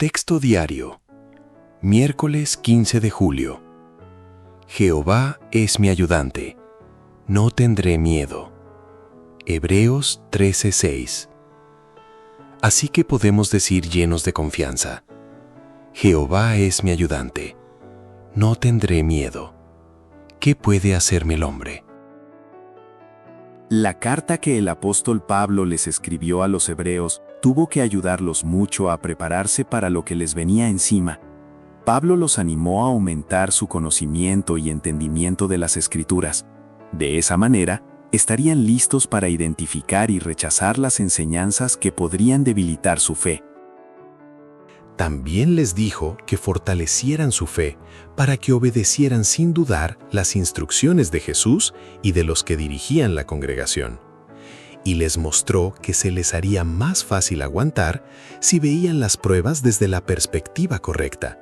Texto diario. Miércoles 15 de julio. Jehová es mi ayudante. No tendré miedo. Hebreos 13:6. Así que podemos decir llenos de confianza: Jehová es mi ayudante. No tendré miedo. ¿Qué puede hacerme el hombre? La carta que el apóstol Pablo les escribió a los hebreos tuvo que ayudarlos mucho a prepararse para lo que les venía encima. Pablo los animó a aumentar su conocimiento y entendimiento de las Escrituras. De esa manera, estarían listos para identificar y rechazar las enseñanzas que podrían debilitar su fe. También les dijo que fortalecieran su fe para que obedecieran sin dudar las instrucciones de Jesús y de los que dirigían la congregación. Y les mostró que se les haría más fácil aguantar si veían las pruebas desde la perspectiva correcta,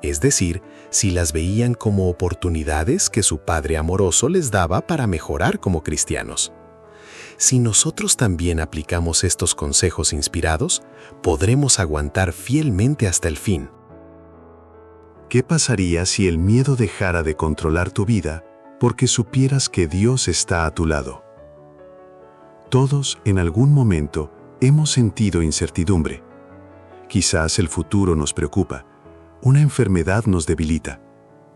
es decir, si las veían como oportunidades que su Padre amoroso les daba para mejorar como cristianos. Si nosotros también aplicamos estos consejos inspirados, podremos aguantar fielmente hasta el fin. ¿Qué pasaría si el miedo dejara de controlar tu vida porque supieras que Dios está a tu lado? Todos, en algún momento, hemos sentido incertidumbre. Quizás el futuro nos preocupa, una enfermedad nos debilita,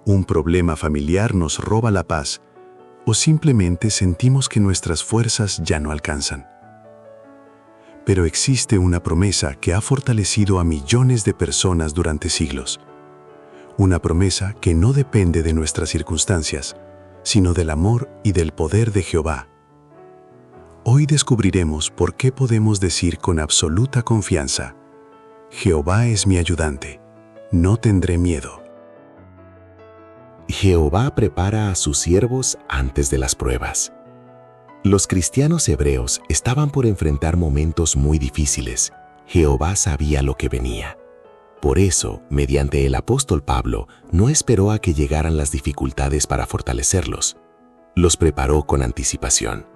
un problema familiar nos roba la paz, o simplemente sentimos que nuestras fuerzas ya no alcanzan. Pero existe una promesa que ha fortalecido a millones de personas durante siglos. Una promesa que no depende de nuestras circunstancias, sino del amor y del poder de Jehová. Hoy descubriremos por qué podemos decir con absoluta confianza: Jehová es mi ayudante, no tendré miedo. Jehová prepara a sus siervos antes de las pruebas. Los cristianos hebreos estaban por enfrentar momentos muy difíciles. Jehová sabía lo que venía. Por eso, mediante el apóstol Pablo, no esperó a que llegaran las dificultades para fortalecerlos. Los preparó con anticipación.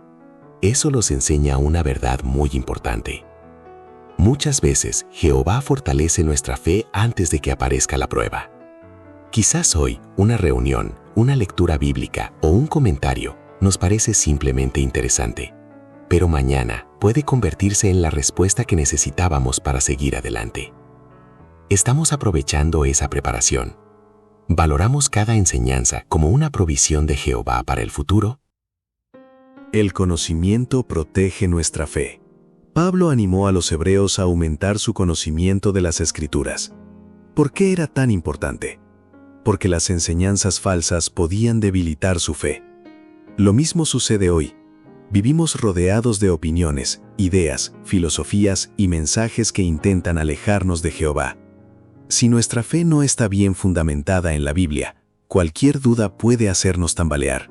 Eso nos enseña una verdad muy importante. Muchas veces, Jehová fortalece nuestra fe antes de que aparezca la prueba. Quizás hoy, una reunión, una lectura bíblica o un comentario nos parece simplemente interesante, pero mañana puede convertirse en la respuesta que necesitábamos para seguir adelante. ¿Estamos aprovechando esa preparación? ¿Valoramos cada enseñanza como una provisión de Jehová para el futuro? El conocimiento protege nuestra fe. Pablo animó a los hebreos a aumentar su conocimiento de las Escrituras. ¿Por qué era tan importante? Porque las enseñanzas falsas podían debilitar su fe. Lo mismo sucede hoy. Vivimos rodeados de opiniones, ideas, filosofías y mensajes que intentan alejarnos de Jehová. Si nuestra fe no está bien fundamentada en la Biblia, cualquier duda puede hacernos tambalear.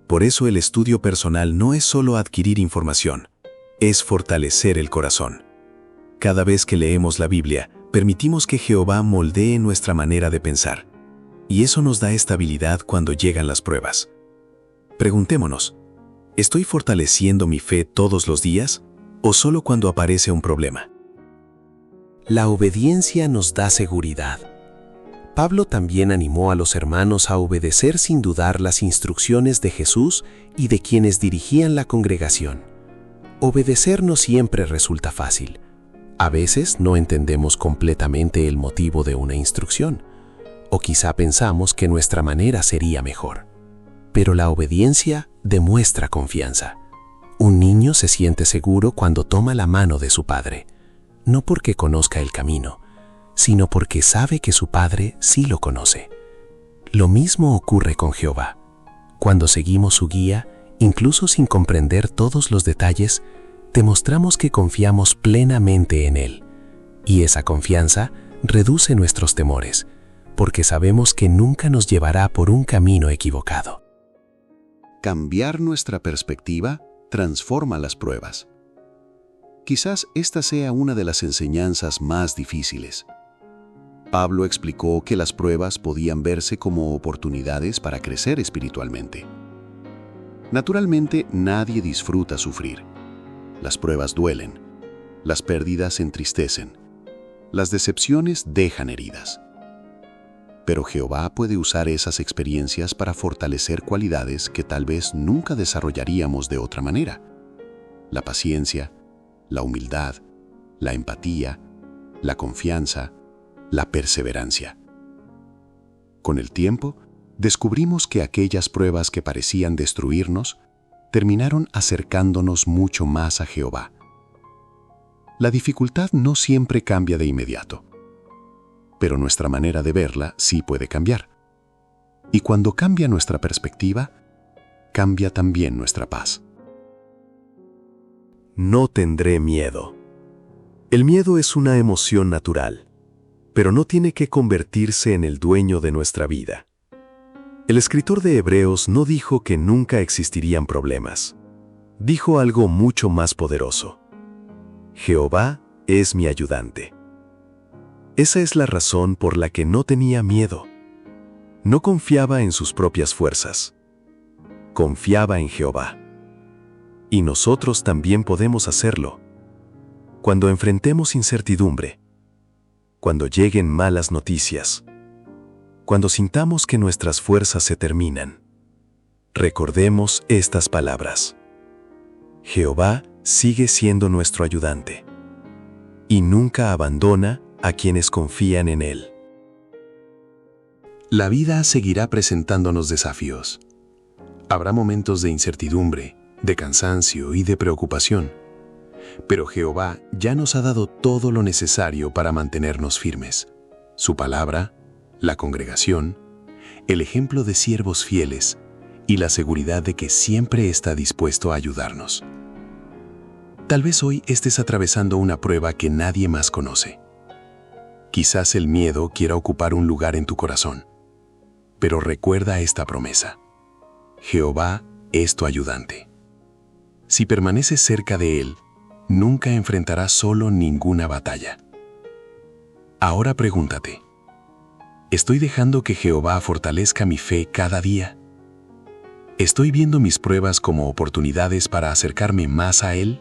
Por eso el estudio personal no es solo adquirir información, es fortalecer el corazón. Cada vez que leemos la Biblia, permitimos que Jehová moldee nuestra manera de pensar. Y eso nos da estabilidad cuando llegan las pruebas. Preguntémonos, ¿estoy fortaleciendo mi fe todos los días o solo cuando aparece un problema? La obediencia nos da seguridad. Pablo también animó a los hermanos a obedecer sin dudar las instrucciones de Jesús y de quienes dirigían la congregación. Obedecer no siempre resulta fácil. A veces no entendemos completamente el motivo de una instrucción, o quizá pensamos que nuestra manera sería mejor. Pero la obediencia demuestra confianza. Un niño se siente seguro cuando toma la mano de su padre, no porque conozca el camino, sino porque sabe que su padre sí lo conoce. Lo mismo ocurre con Jehová. Cuando seguimos su guía, incluso sin comprender todos los detalles, demostramos que confiamos plenamente en Él. Y esa confianza reduce nuestros temores, porque sabemos que nunca nos llevará por un camino equivocado. Cambiar nuestra perspectiva transforma las pruebas. Quizás esta sea una de las enseñanzas más difíciles. Pablo explicó que las pruebas podían verse como oportunidades para crecer espiritualmente. Naturalmente, nadie disfruta sufrir. Las pruebas duelen, las pérdidas entristecen. Las decepciones dejan heridas. Pero Jehová puede usar esas experiencias para fortalecer cualidades que tal vez nunca desarrollaríamos de otra manera. La paciencia, la humildad, la empatía, la confianza, la perseverancia. Con el tiempo, descubrimos que aquellas pruebas que parecían destruirnos terminaron acercándonos mucho más a Jehová. La dificultad no siempre cambia de inmediato, pero nuestra manera de verla sí puede cambiar. Y cuando cambia nuestra perspectiva, cambia también nuestra paz. No tendré miedo. El miedo es una emoción natural, pero no tiene que convertirse en el dueño de nuestra vida. El escritor de Hebreos no dijo que nunca existirían problemas. Dijo algo mucho más poderoso. Jehová es mi ayudante. Esa es la razón por la que no tenía miedo. No confiaba en sus propias fuerzas. Confiaba en Jehová. Y nosotros también podemos hacerlo. Cuando enfrentemos incertidumbre, cuando lleguen malas noticias, cuando sintamos que nuestras fuerzas se terminan, recordemos estas palabras. Jehová sigue siendo nuestro ayudante y nunca abandona a quienes confían en Él. La vida seguirá presentándonos desafíos. Habrá momentos de incertidumbre, de cansancio y de preocupación. Pero Jehová ya nos ha dado todo lo necesario para mantenernos firmes. Su palabra, la congregación, el ejemplo de siervos fieles y la seguridad de que siempre está dispuesto a ayudarnos. Tal vez hoy estés atravesando una prueba que nadie más conoce. Quizás el miedo quiera ocupar un lugar en tu corazón. Pero recuerda esta promesa. Jehová es tu ayudante. Si permaneces cerca de Él, nunca enfrentarás solo ninguna batalla. Ahora pregúntate, ¿estoy dejando que Jehová fortalezca mi fe cada día? ¿Estoy viendo mis pruebas como oportunidades para acercarme más a Él?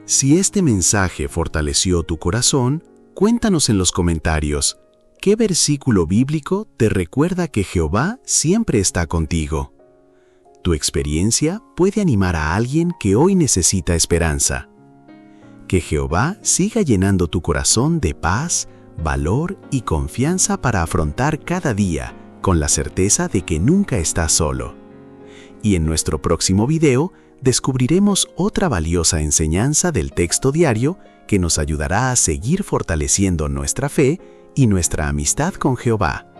Si este mensaje fortaleció tu corazón, cuéntanos en los comentarios, ¿qué versículo bíblico te recuerda que Jehová siempre está contigo? Tu experiencia puede animar a alguien que hoy necesita esperanza. Que Jehová siga llenando tu corazón de paz, valor y confianza para afrontar cada día con la certeza de que nunca estás solo. Y en nuestro próximo video descubriremos otra valiosa enseñanza del texto diario que nos ayudará a seguir fortaleciendo nuestra fe y nuestra amistad con Jehová.